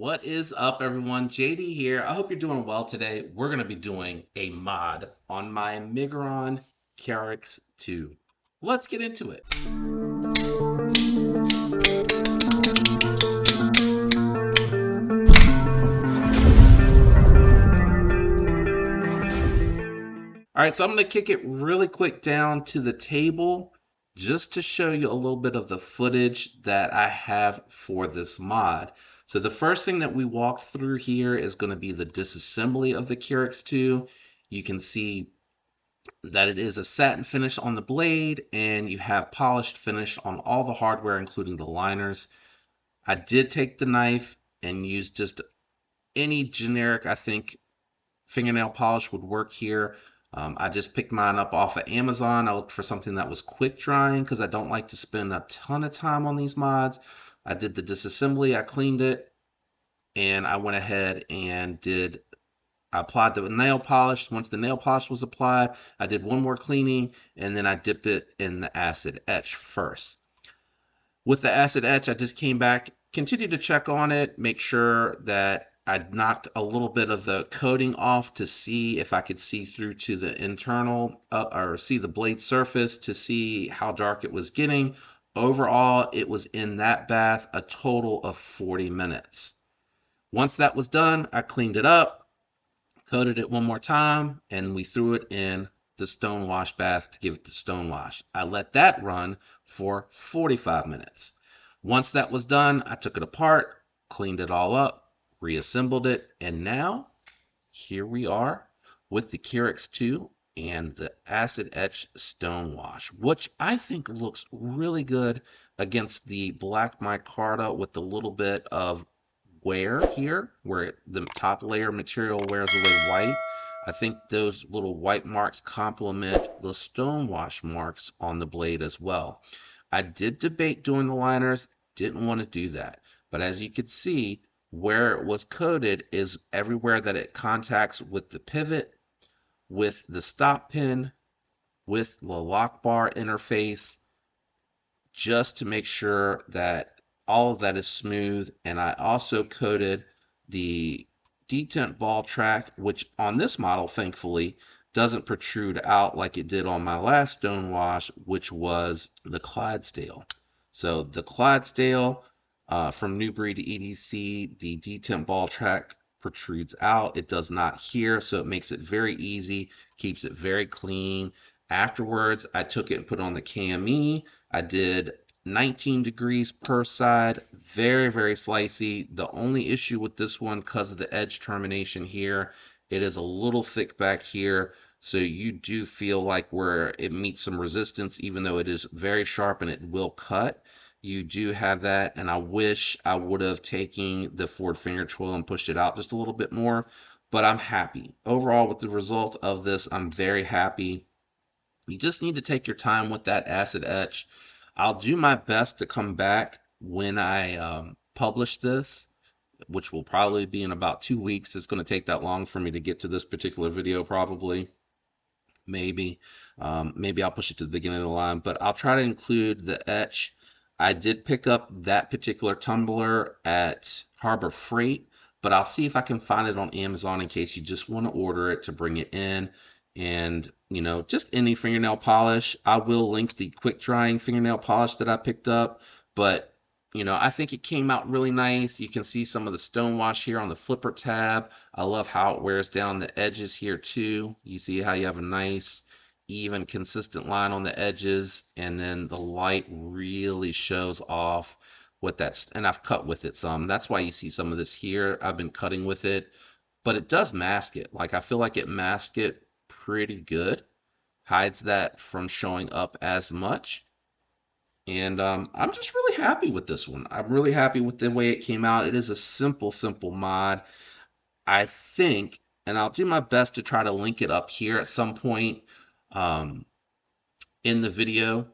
What is up, everyone? JD here. I hope you're doing well today. We're going to be doing a mod on my Miguron Keryx 2. Let's get into it. All right, so I'm going to kick it really quick down to the table just to show you a little bit of the footage that I have for this mod. So the first thing that we walked through here is going to be the disassembly of the Keryx 2. You can see that it is a satin finish on the blade, and you have polished finish on all the hardware, including the liners. I did take the knife and use just any generic, I think, fingernail polish would work here. I just picked mine up off of Amazon. I looked for something that was quick drying because I don't like to spend a ton of time on these mods. I did the disassembly, I cleaned it, and I went ahead and I applied the nail polish. Once the nail polish was applied, I did one more cleaning, and then I dipped it in the acid etch first. With the acid etch, I just came back, continued to check on it, make sure that I knocked a little bit of the coating off to see if I could see through to the internal or see the blade surface to see how dark it was getting. Overall, it was in that bath a total of 40 minutes. Once that was done, I cleaned it up, coated it one more time, and we threw it in the stonewash bath to give it the stonewash. I let that run for 45 minutes. Once that was done, I took it apart, cleaned it all up, reassembled it, and now here we are with the Keryx 2 and the acid etch stonewash, which I think looks really good against the black micarta with a little bit of wear here, where the top layer material wears away white. I think those little white marks complement the stonewash marks on the blade as well. I did debate doing the liners, didn't want to do that, but as you can see, where it was coated is everywhere that it contacts with the pivot, with the stop pin, with the lock bar interface, just to make sure that all of that is smooth. And I also coated the detent ball track, which on this model, thankfully, doesn't protrude out like it did on my last stonewash, which was the Clydesdale. So the Clydesdale, from Newbury to EDC, the detent ball track protrudes out. It does not here, so it makes it very easy, keeps it very clean. Afterwards, I took it and put on the KME. I did 19 degrees per side, very, very slicey. The only issue with this one, because of the edge termination here, it is a little thick back here, so you do feel like where it meets some resistance, even though it is very sharp and it will cut. You do have that, and I wish I would have taken the forward finger choil and pushed it out just a little bit more, but I'm happy. Overall, with the result of this, I'm very happy. You just need to take your time with that acid etch. I'll do my best to come back when I publish this, which will probably be in about 2 weeks. It's going to take that long for me to get to this particular video, probably. Maybe I'll push it to the beginning of the line, but I'll try to include the etch. I did pick up that particular tumbler at Harbor Freight, but I'll see if I can find it on Amazon in case you just want to order it to bring it in. And, you know, just any fingernail polish. I will link the quick drying fingernail polish that I picked up, but, you know, I think it came out really nice. You can see some of the stonewash here on the flipper tab. I love how it wears down the edges here too. You see how you have a nice, even, consistent line on the edges, and then the light really shows off what that's, and I've cut with it some. That's why you see some of this here. I've been cutting with it, but it does mask it. Like, I feel like it masks it pretty good, hides that from showing up as much. And I'm just really happy with this one. I'm really happy with the way it came out. It is a simple mod, I think, and I'll do my best to try to link it up here at some point in the video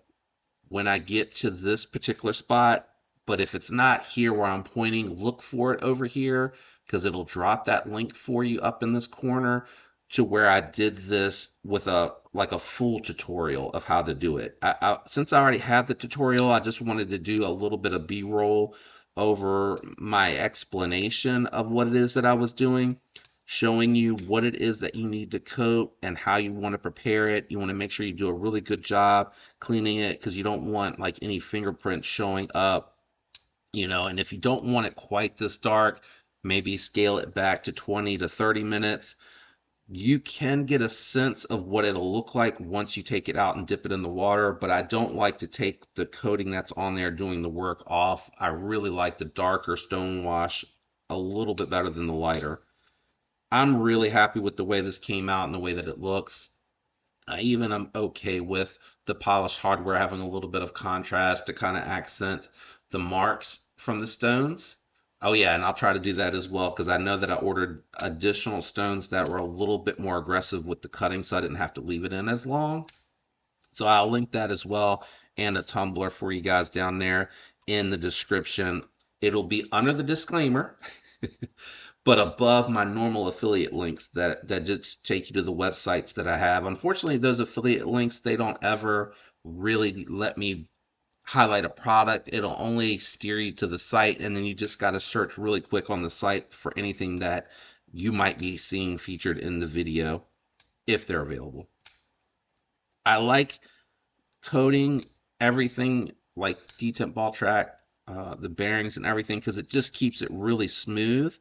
when I get to this particular spot. But if it's not here where I'm pointing, look for it over here, because it'll drop that link for you up in this corner to where I did this with a full tutorial of how to do it. Since I already have the tutorial, I just wanted to do a little bit of B-roll over my explanation of what it is that I was doing, showing you what it is that you need to coat and how you want to prepare it. You want to make sure you do a really good job cleaning it, because you don't want like any fingerprints showing up, you know. And if you don't want it quite this dark, maybe scale it back to 20 to 30 minutes. You can get a sense of what it'll look like once you take it out and dip it in the water, but I don't like to take the coating that's on there doing the work off. I really like the darker stonewash a little bit better than the lighter. I'm really happy with the way this came out and the way that it looks. I'm okay with the polished hardware having a little bit of contrast to kind of accent the marks from the stones. Oh yeah, and I'll try to do that as well, because I know that I ordered additional stones that were a little bit more aggressive with the cutting, so I didn't have to leave it in as long. So I'll link that as well, and a tumbler for you guys down there in the description. It'll be under the disclaimer, but above my normal affiliate links that just take you to the websites that I have. Unfortunately, those affiliate links, they don't ever really let me highlight a product. It'll only steer you to the site, and then you just got to search really quick on the site for anything that you might be seeing featured in the video, if they're available. I like coating everything like detent ball track, the bearings and everything, because it just keeps it really smooth.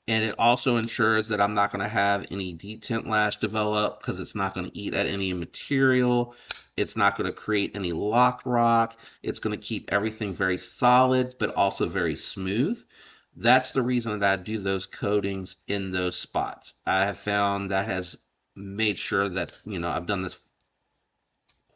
And it also ensures that I'm not going to have any detent lash develop, because it's not going to eat at any material. It's not going to create any lock rock. It's going to keep everything very solid, but also very smooth. That's the reason that I do those coatings in those spots. I have found that has made sure that, you know, I've done this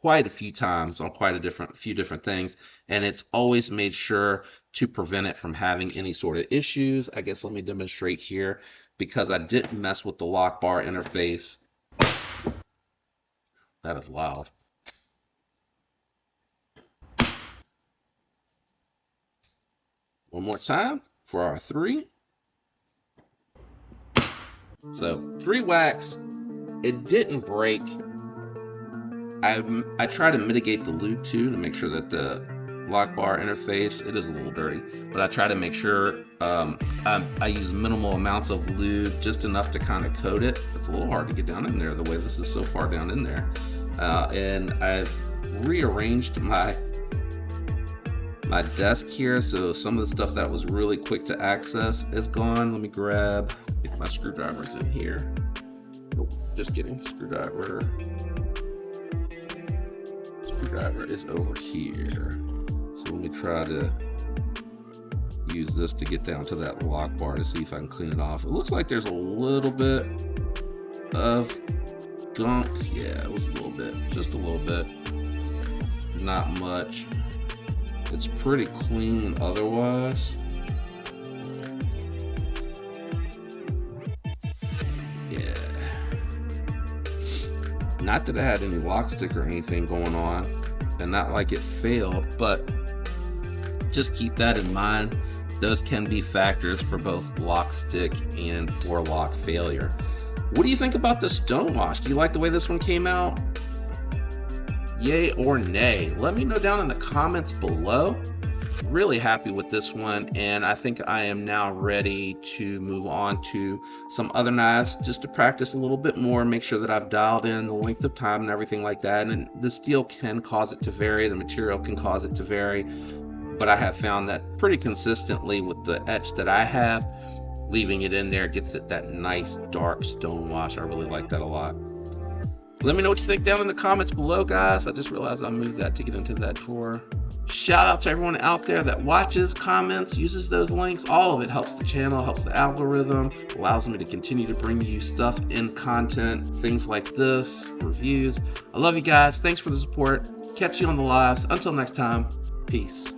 quite a few times on quite a few different things, and it's always made sure to prevent it from having any sort of issues. I guess let me demonstrate here, because I didn't mess with the lock bar interface. That is loud. One more time for our 3. So 3 wax. It didn't break. I try to mitigate the lube too, to make sure that the lock bar interface, it is a little dirty, but I try to make sure I use minimal amounts of lube, just enough to kind of coat it. It's a little hard to get down in there the way this is so far down in there. And I've rearranged my desk here, so some of the stuff that was really quick to access is gone. Let me grab, if my screwdriver's in here. Oh, just kidding, screwdriver is over here. So let me try to use this to get down to that lock bar to see if I can clean it off. It looks like there's a little bit of gunk. Yeah, it was a little bit, just a little bit, not much. It's pretty clean otherwise. Yeah. Not that I had any lock stick or anything going on, and not like it failed, but just keep that in mind. Those can be factors for both lock stick and for lock failure. What do you think about the stonewash? Do you like the way this one came out? Yay or nay? Let me know down in the comments below. Really happy with this one, and I think I am now ready to move on to some other knives just to practice a little bit more, make sure that I've dialed in the length of time and everything like that. And the steel can cause it to vary, the material can cause it to vary, but I have found that pretty consistently with the etch that I have, leaving it in there gets it that nice dark stone wash. I really like that a lot. Let me know what you think down in the comments below, guys. I just realized I moved that to get into that drawer. Shout out to everyone out there that watches, comments, uses those links. All of it helps the channel, helps the algorithm, allows me to continue to bring you stuff and content, things like this, reviews. I love you guys. Thanks for the support. Catch you on the lives. Until next time, peace.